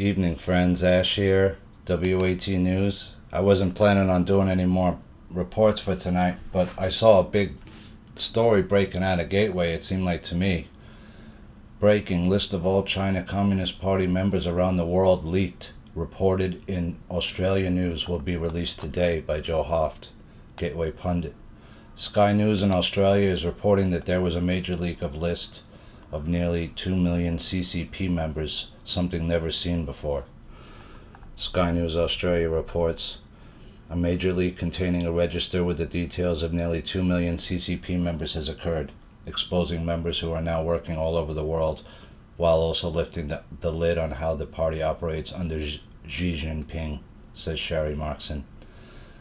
Evening, friends. Ash here, WAT News. I wasn't planning on doing any more reports for tonight, but I saw a big story breaking out of Gateway, it seemed like to me. Breaking: list of all China Communist Party members around the world leaked. Reported in Australia News will be released today by Joe Hoft, Gateway pundit. Sky News in Australia is reporting that there was a major leak of list of nearly 2 million CCP members, something never seen before. Sky News Australia reports a major leak containing a register with the details of nearly 2 million CCP members has occurred, exposing members who are now working all over the world, while also lifting the lid on how the party operates under Xi Jinping, says Sharri Markson.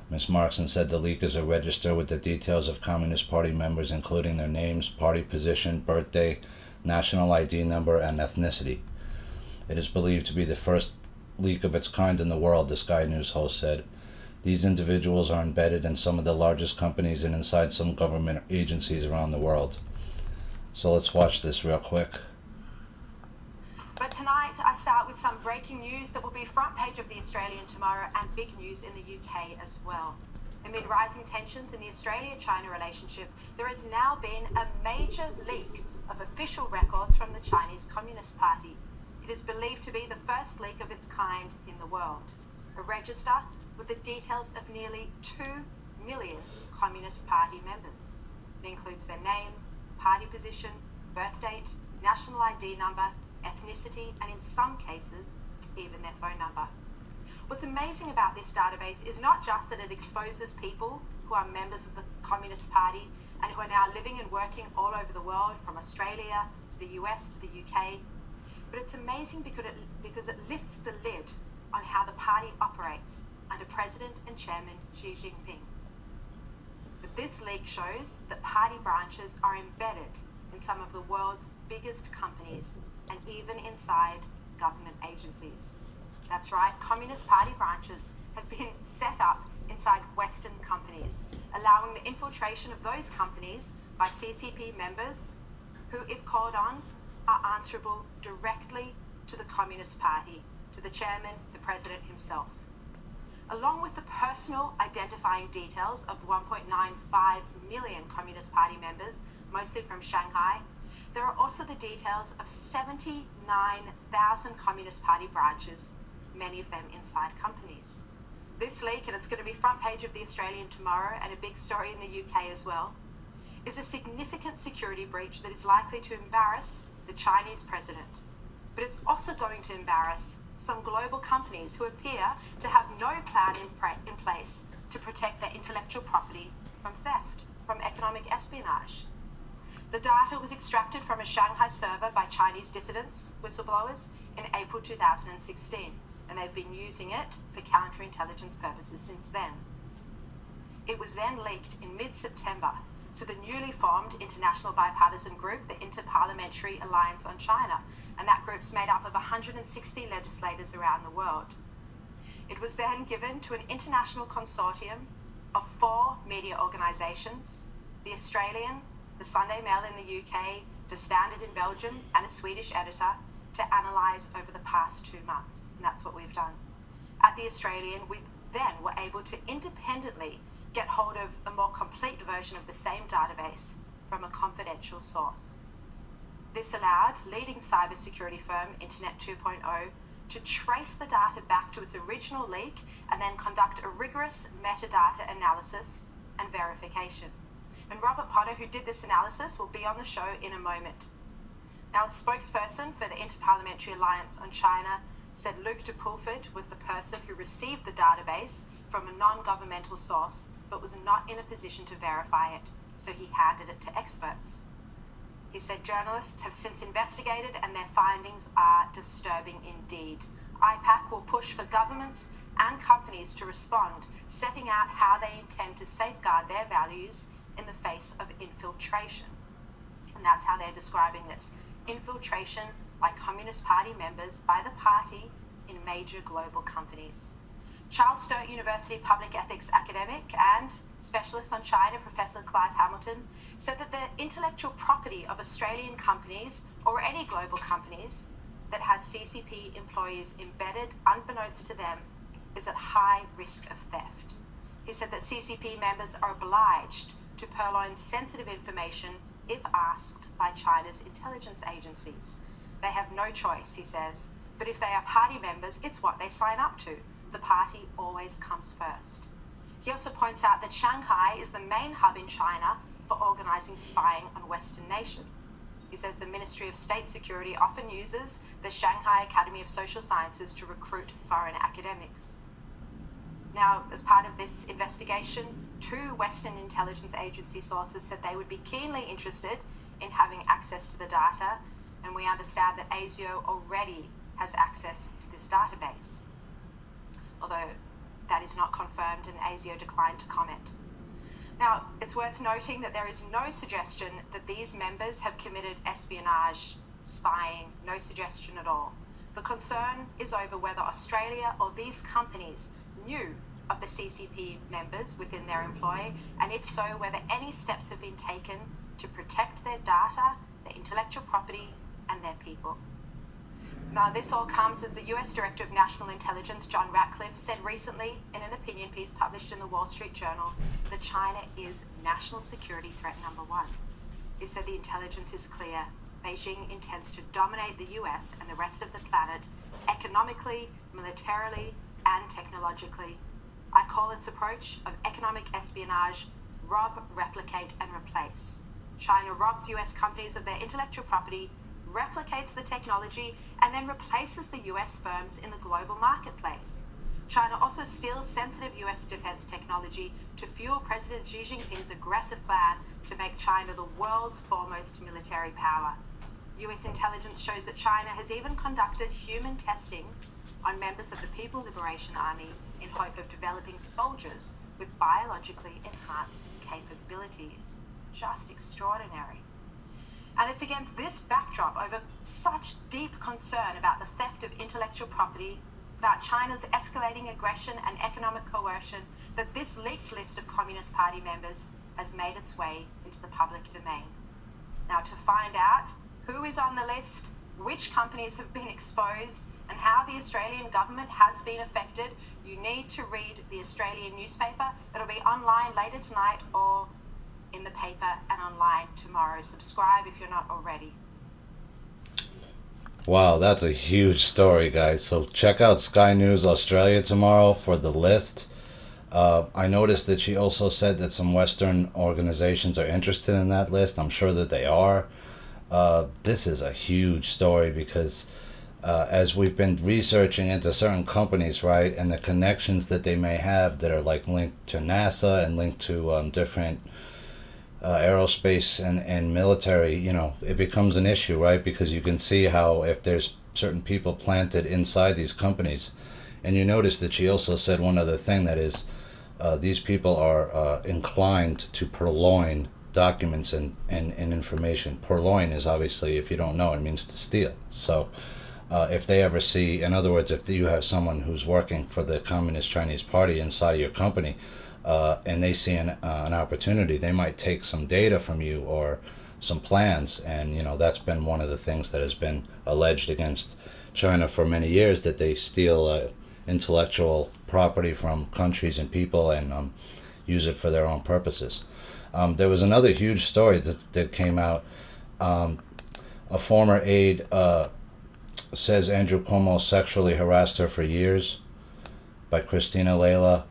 Ms. Markson said the leak is a register with the details of Communist Party members, including their names, party position, birthday, national ID number, and ethnicity. It is believed to be the first leak of its kind in the world, the Sky News host said. These individuals are embedded in some of the largest companies and inside some government agencies around the world. So let's watch this real quick. But tonight I start with some breaking news that will be front page of the Australian tomorrow and big news in the UK as well. Amid rising tensions in the Australia-China relationship, there has now been a major leak of official records from the Chinese Communist Party. It is believed to be the first leak of its kind in the world. A register with the details of nearly 2 million Communist Party members. It includes their name, party position, birth date, national ID number, ethnicity, and in some cases, even their phone number. What's amazing about this database is not just that it exposes people who are members of the Communist Party and who are now living and working all over the world, from Australia to the US to the UK, but it's amazing because it lifts the lid on how the party operates under President and Chairman Xi Jinping. But this leak shows that party branches are embedded in some of the world's biggest companies and even inside government agencies. That's right, Communist Party branches have been set up inside Western companies, allowing the infiltration of those companies by CCP members who, if called on, are answerable directly to the Communist Party, to the chairman, the president himself. Along with the personal identifying details of 1.95 million Communist Party members, mostly from Shanghai, there are also the details of 79,000 Communist Party branches, many of them inside companies. This leak, and it's going to be front page of the Australian tomorrow and a big story in the UK as well, is a significant security breach that is likely to embarrass the Chinese president. But it's also going to embarrass some global companies who appear to have no plan in place to protect their intellectual property from theft, from economic espionage. The data was extracted from a Shanghai server by Chinese dissidents, whistleblowers, in April 2016, and they've been using it for counterintelligence purposes since then. It was then leaked in mid-September to the newly formed international bipartisan group, the Inter-Parliamentary Alliance on China, and that group's made up of 160 legislators around the world. It was then given to an international consortium of 4 media organisations, the Australian, the Sunday Mail in the UK, the Standard in Belgium, and a Swedish editor to analyse over the past 2 months. And that's what we've done. At the Australian, we then were able to independently get hold of a more complete version of the same database from a confidential source. This allowed leading cybersecurity firm Internet 2.0 to trace the data back to its original leak and then conduct a rigorous metadata analysis and verification. And Robert Potter, who did this analysis, will be on the show in a moment. Now, a spokesperson for the Inter-Parliamentary Alliance on China said Luke de Pulford was the person who received the database from a non-governmental source but was not in a position to verify it, so he handed it to experts. He said journalists have since investigated and their findings are disturbing indeed. IPAC will push for governments and companies to respond, setting out how they intend to safeguard their values in the face of infiltration. And that's how they're describing this. Infiltration by Communist Party members by the party in major global companies. Charles Sturt University public ethics academic and specialist on China, Professor Clive Hamilton, said that the intellectual property of Australian companies or any global companies that has CCP employees embedded, unbeknownst to them, is at high risk of theft. He said that CCP members are obliged to purloin sensitive information if asked by China's intelligence agencies. They have no choice, he says, but if they are party members, it's what they sign up to. The party always comes first. He also points out that Shanghai is the main hub in China for organizing spying on Western nations. He says the Ministry of State Security often uses the Shanghai Academy of Social Sciences to recruit foreign academics. Now, as part of this investigation, 2 Western intelligence agency sources said they would be keenly interested in having access to the data, and we understand that ASIO already has access to this database, although that is not confirmed and ASIO declined to comment. Now, it's worth noting that there is no suggestion that these members have committed espionage, spying, no suggestion at all. The concern is over whether Australia or these companies knew of the CCP members within their employ, and if so, whether any steps have been taken to protect their data, their intellectual property, and their people. Now, this all comes as the US Director of National Intelligence, John Ratcliffe, said recently in an opinion piece published in the Wall Street Journal that China is national security threat number 1. He said the intelligence is clear. Beijing intends to dominate the US and the rest of the planet economically, militarily, and technologically. I call its approach of economic espionage rob, replicate, and replace. China robs US companies of their intellectual property, replicates the technology, and then replaces the US firms in the global marketplace. China also steals sensitive US defense technology to fuel President Xi Jinping's aggressive plan to make China the world's foremost military power. US intelligence shows that China has even conducted human testing on members of the People Liberation Army in hope of developing soldiers with biologically enhanced capabilities. Just extraordinary. And it's against this backdrop, over such deep concern about the theft of intellectual property, about China's escalating aggression and economic coercion, that this leaked list of Communist Party members has made its way into the public domain. Now, to find out who is on the list, which companies have been exposed, and how the Australian government has been affected, you need to read the Australian newspaper. It'll be online later tonight or in the paper and online tomorrow. Subscribe if you're not already. Wow, that's a huge story, guys. So check out Sky News Australia tomorrow for the list. I noticed that she also said that some Western organizations are interested in that list. I'm sure that they are. This is a huge story because as we've been researching into certain companies, right, and the connections that they may have that are like linked to NASA and linked to different aerospace and military, you know, it becomes an issue, right? Because you can see how if there's certain people planted inside these companies. And you notice that she also said one other thing, that is these people are inclined to purloin documents and information. Purloin is obviously, if you don't know, it means to steal. So if they ever see, in other words, if you have someone who's working for the Communist Chinese Party inside your company, and they see an opportunity, they might take some data from you or some plans. And you know, that's been one of the things that has been alleged against China for many years, that they steal intellectual property from countries and people and use it for their own purposes. There was another huge story that came out. A former aide says Andrew Cuomo sexually harassed her for years, by Christina Layla.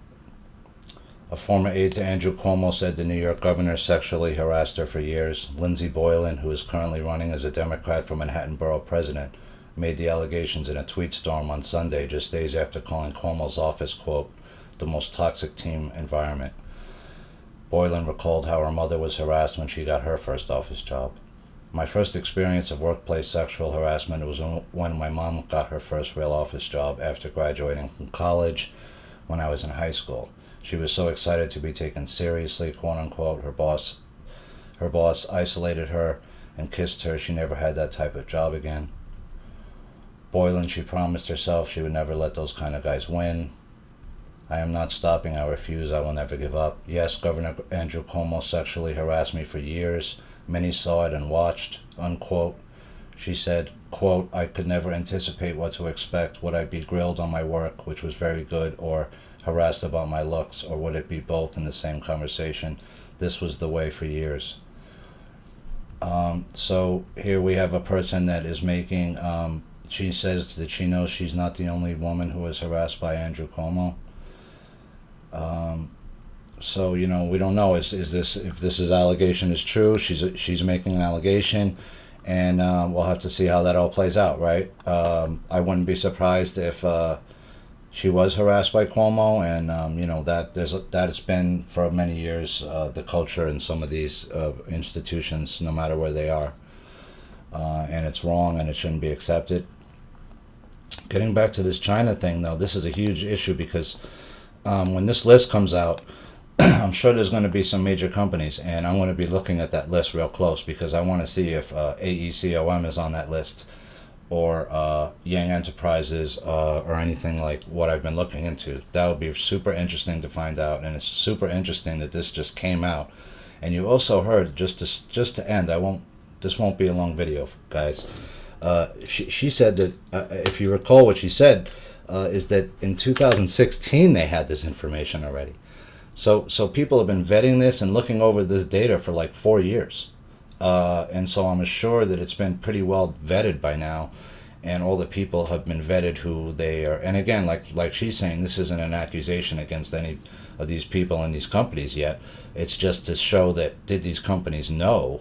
A former aide to Andrew Cuomo said the New York governor sexually harassed her for years. Lindsey Boylan, who is currently running as a Democrat for Manhattan Borough President, made the allegations in a tweet storm on Sunday, just days after calling Cuomo's office, quote, the most toxic team environment. Boylan recalled how her mother was harassed when she got her first office job. My first experience of workplace sexual harassment was when my mom got her first real office job after graduating from college when I was in high school. She was so excited to be taken seriously, quote unquote. Her boss isolated her and kissed her. She never had that type of job again. Boylan, she promised herself she would never let those kind of guys win. I am not stopping. I refuse. I will never give up. Yes, Governor Andrew Cuomo sexually harassed me for years. Many saw it and watched, unquote. She said, quote, "I could never anticipate what to expect. Would I be grilled on my work, which was very good, or harassed about my looks, or would it be both in the same conversation? This was the way for years." So here we have a person that is making, she says that she knows she's not the only woman who was harassed by Andrew Cuomo. So, you know, we don't know is this, if this is allegation is true. She's making an allegation, and we'll have to see how that all plays out, right? I wouldn't be surprised if she was harassed by Cuomo, and you know, that it's been for many years the culture in some of these institutions, no matter where they are, and it's wrong and it shouldn't be accepted. Getting back to this China thing, though, this is a huge issue because when this list comes out, I'm sure there's going to be some major companies, and I'm going to be looking at that list real close because I want to see if AECOM is on that list, or Yang Enterprises, or anything like what I've been looking into. That would be super interesting to find out, and it's super interesting that this just came out. And you also heard, just to end, this won't be a long video, guys. She said that, if you recall what she said, is that in 2016 they had this information already. So people have been vetting this and looking over this data for like 4 years. And so I'm sure that it's been pretty well vetted by now, and all the people have been vetted who they are. And again, like she's saying, this isn't an accusation against any of these people and these companies yet. It's just to show that, did these companies know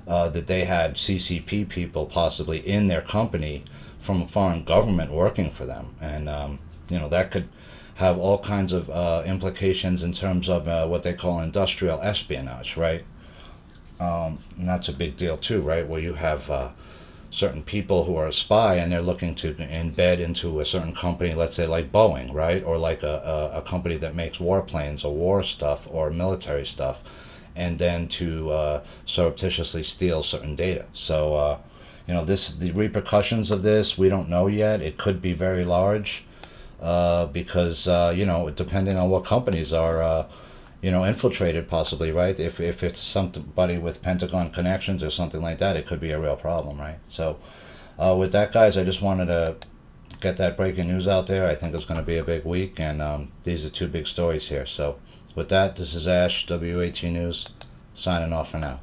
that they had CCP people possibly in their company from a foreign government working for them? And you know, that could have all kinds of implications in terms of what they call industrial espionage, right? And that's a big deal too, right? Where you have certain people who are a spy and they're looking to embed into a certain company, let's say like Boeing, right? Or like a company that makes warplanes or war stuff or military stuff, and then to surreptitiously steal certain data. So, you know, the repercussions of this, we don't know yet. It could be very large because, you know, depending on what companies are, you know, infiltrated possibly, right? If it's somebody with Pentagon connections or something like that, it could be a real problem, right? So with that, guys, I just wanted to get that breaking news out there. I think it's going to be a big week, and these are two big stories here. So with that, this is Ash, WAT News, signing off for now.